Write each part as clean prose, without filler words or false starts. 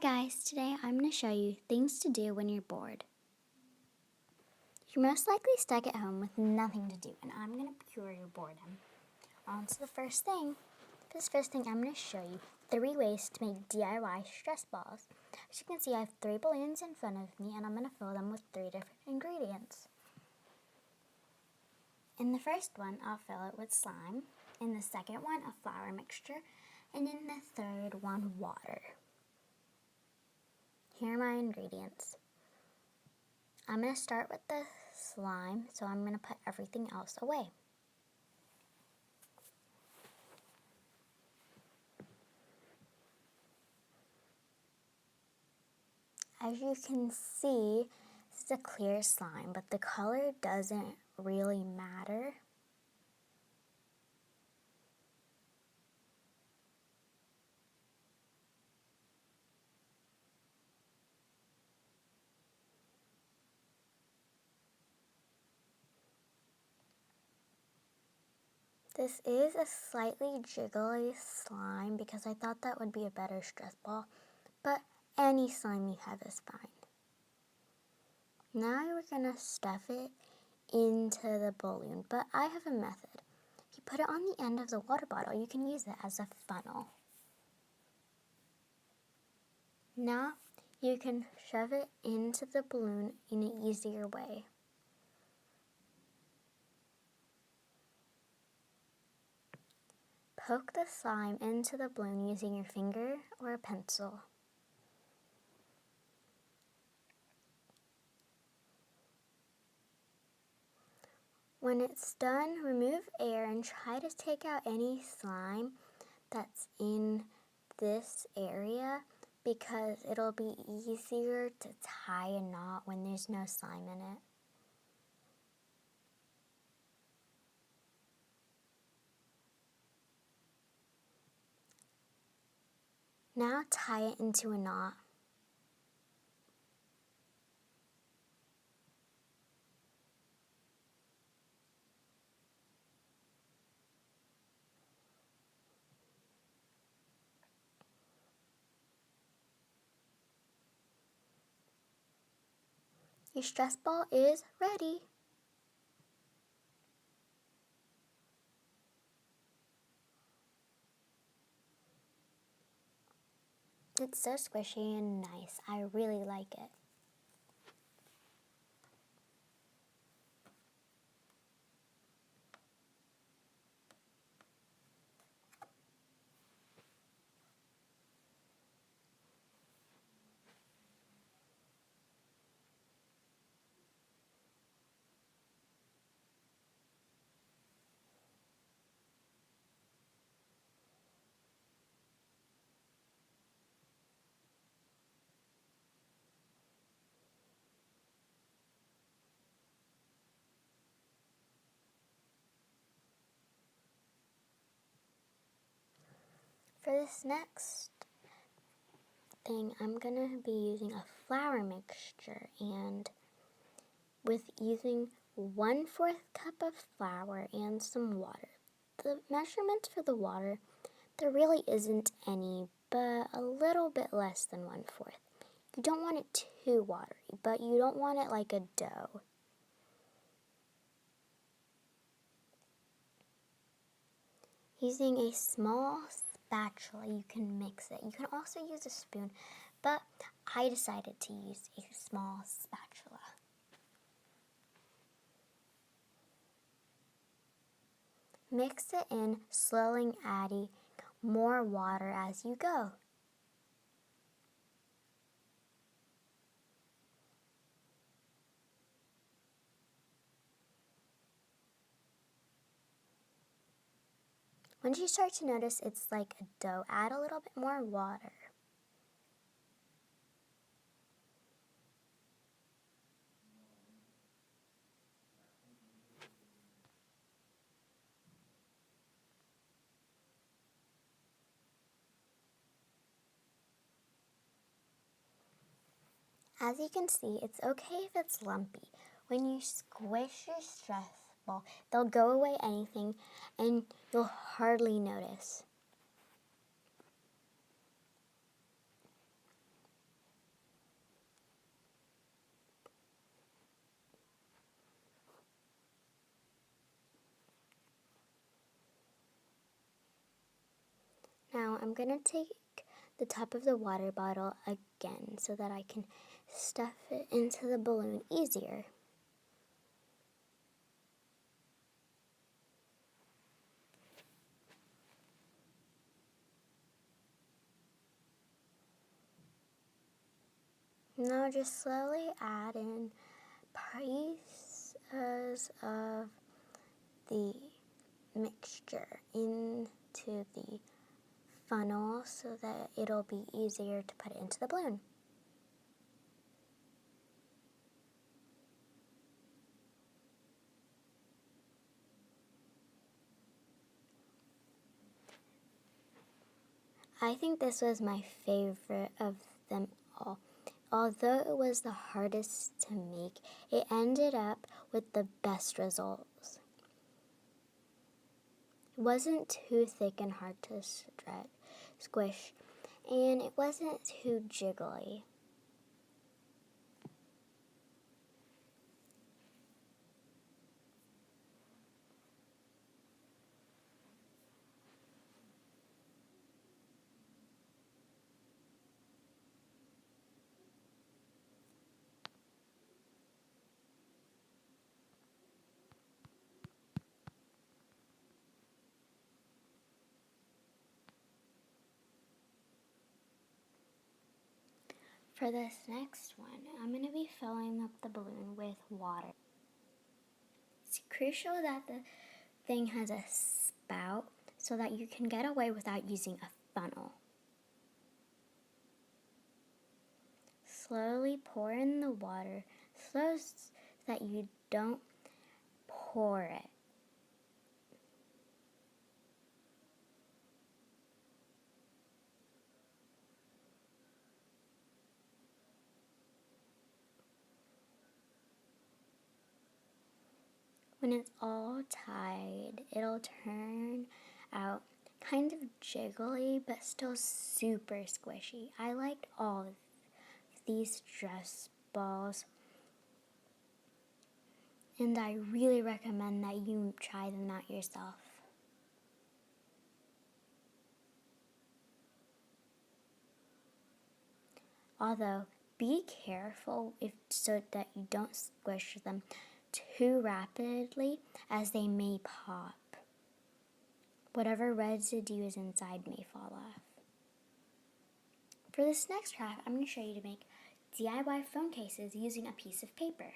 Hi guys, today I'm going to show you things to do when you're bored. You're most likely stuck at home with nothing to do, and I'm going to cure your boredom. On to the first thing. This first thing, I'm going to show you 3 ways to make DIY stress balls. As you can see, I have 3 balloons in front of me, and I'm going to fill them with 3 different ingredients. In the first one, I'll fill it with slime. In the second one, a flour mixture. And in the third one, water. Here are my ingredients. I'm going to start with the slime, so I'm going to put everything else away. As you can see, this is a clear slime, but the color doesn't really matter. This is a slightly jiggly slime because I thought that would be a better stress ball, but any slime you have is fine. Now we're going to stuff it into the balloon, but I have a method. If you put it on the end of the water bottle, you can use it as a funnel. Now you can shove it into the balloon in an easier way. Poke the slime into the balloon using your finger or a pencil. When it's done, remove air and try to take out any slime that's in this area because it'll be easier to tie a knot when there's no slime in it. Now tie it into a knot. Your stress ball is ready. It's so squishy and nice. I really like it. For this next thing, I'm going to be using a flour mixture, and with using 1/4 cup of flour and some water. The measurements for the water, there really isn't any, but a little bit less than 1/4. You don't want it too watery, but you don't want it like a dough. Using a small spatula, you can mix it. You can also use a spoon, but I decided to use a small spatula. Mix it in, slowly adding more water as you go. Once you start to notice it's like a dough, add a little bit more water. As you can see, it's okay if it's lumpy. When you squish your stress ball, they'll go away anything and you'll hardly notice. Now I'm going to take the top of the water bottle again so that I can stuff it into the balloon easier. Now just slowly add in pieces of the mixture into the funnel so that it'll be easier to put it into the balloon. I think this was my favorite of them all. Although it was the hardest to make, it ended up with the best results. It wasn't too thick and hard to squish, and it wasn't too jiggly. For this next one, I'm going to be filling up the balloon with water. It's crucial that the thing has a spout so that you can get away without using a funnel. Slowly pour in the water, so that you don't pour it. When it's all tied, it'll turn out kind of jiggly, but still super squishy. I liked all of these stress balls, and I really recommend that you try them out yourself. Although, be careful so that you don't squish them too rapidly, as they may pop. Whatever residue is inside may fall off. For this next craft, I'm going to show you to make DIY phone cases using a piece of paper.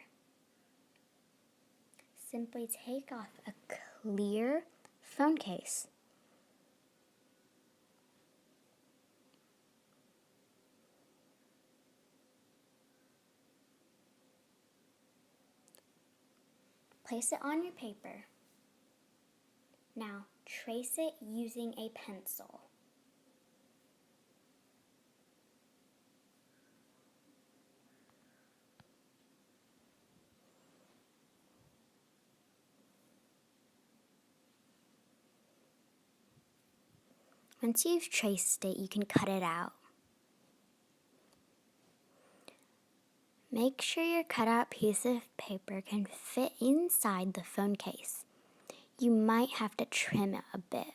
Simply take off a clear phone case. Place it on your paper. Now, trace it using a pencil. Once you've traced it, you can cut it out. Make sure your cutout piece of paper can fit inside the phone case. You might have to trim it a bit.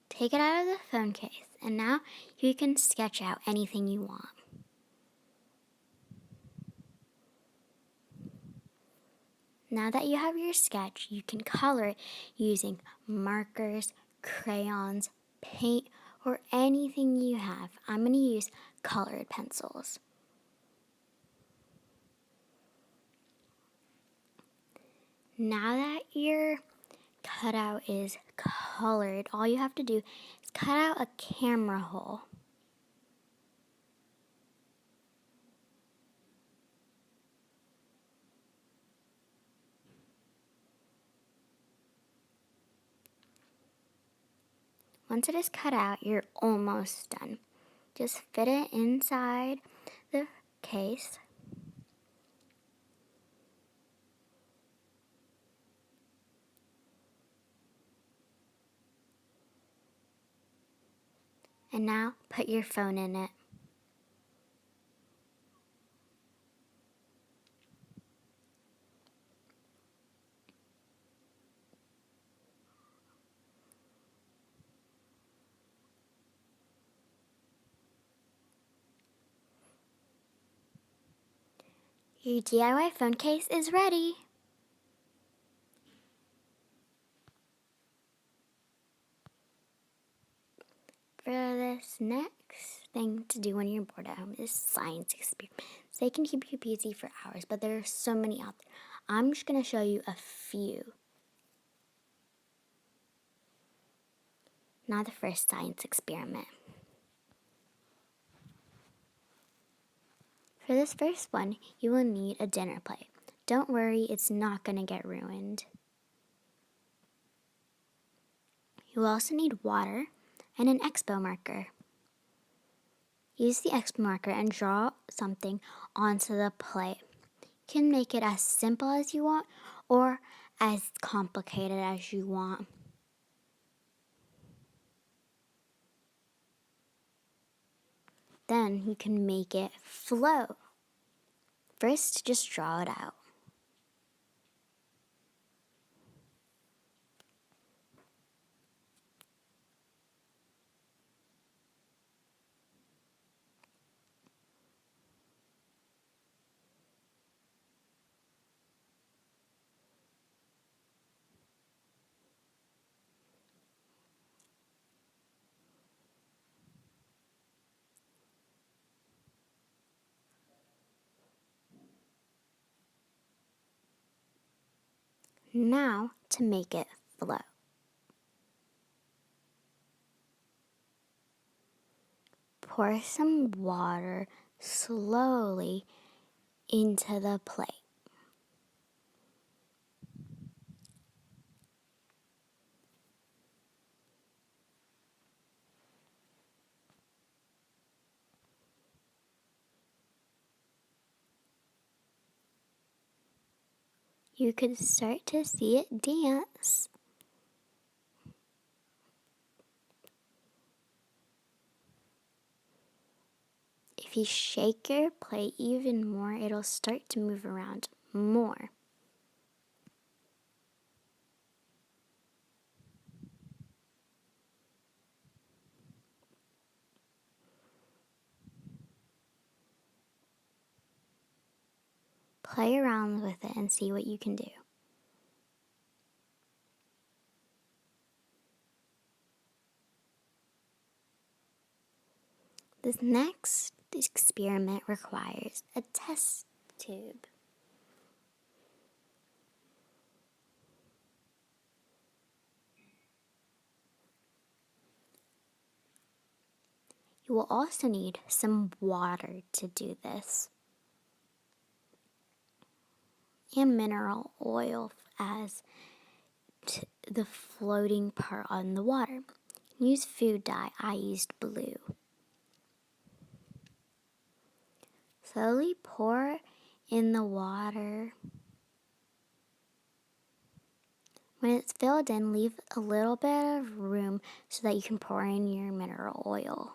Take it out of the phone case, and now you can sketch out anything you want. Now that you have your sketch, you can color it using markers, crayons, paint, or anything you have. I'm going to use colored pencils. Now that your cutout is colored, all you have to do is cut out a camera hole. Once it is cut out, you're almost done. Just fit it inside the case. And now put your phone in it. Your DIY phone case is ready. For this next thing to do when you're bored at home is science experiments. They can keep you busy for hours, but there are so many out there. I'm just going to show you a few. Now the first science experiment. For this first one, you will need a dinner plate. Don't worry, it's not going to get ruined. You will also need water and an expo marker. Use the expo marker and draw something onto the plate. You can make it as simple as you want or as complicated as you want. Then you can make it flow. First, just draw it out. Now to make it flow. Pour some water slowly into the plate. You could start to see it dance. If you shake your plate even more, it'll start to move around more. Play around with it and see what you can do. This next experiment requires a test tube. You will also need some water to do this, and mineral oil as the floating part on the water. Use food dye. I used blue. Slowly pour in the water. When it's filled in, leave a little bit of room so that you can pour in your mineral oil.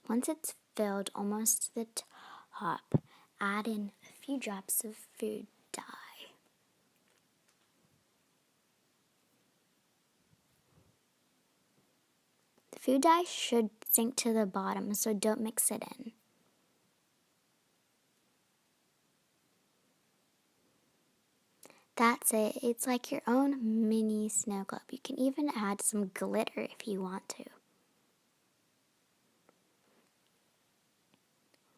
Once it's filled almost to the top, add in a few drops of food dye. The food dye should sink to the bottom, so don't mix it in. That's it. It's like your own mini snow globe. You can even add some glitter if you want to.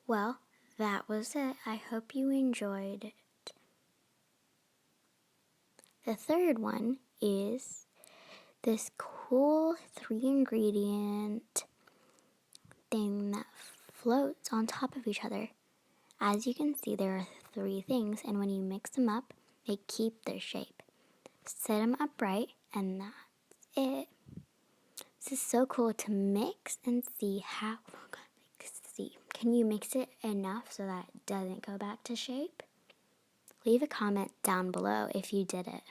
Well, that was it. I hope you enjoyed it. The third one is this cool 3-ingredient thing that floats on top of each other. As you can see, there are 3 things, and when you mix them up, they keep their shape. Set them upright, and that's it. This is so cool to mix and see how. See, can you mix it enough so that it doesn't go back to shape? Leave a comment down below if you did it.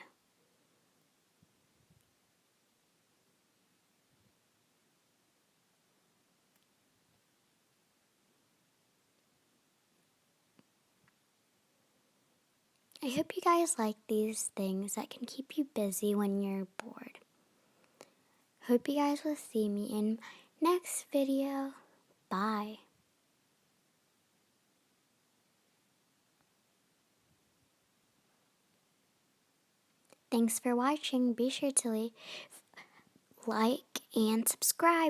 I hope you guys like these things that can keep you busy when you're bored. Hope you guys will see me in my next video. Bye. Thanks for watching. Be sure to like and subscribe.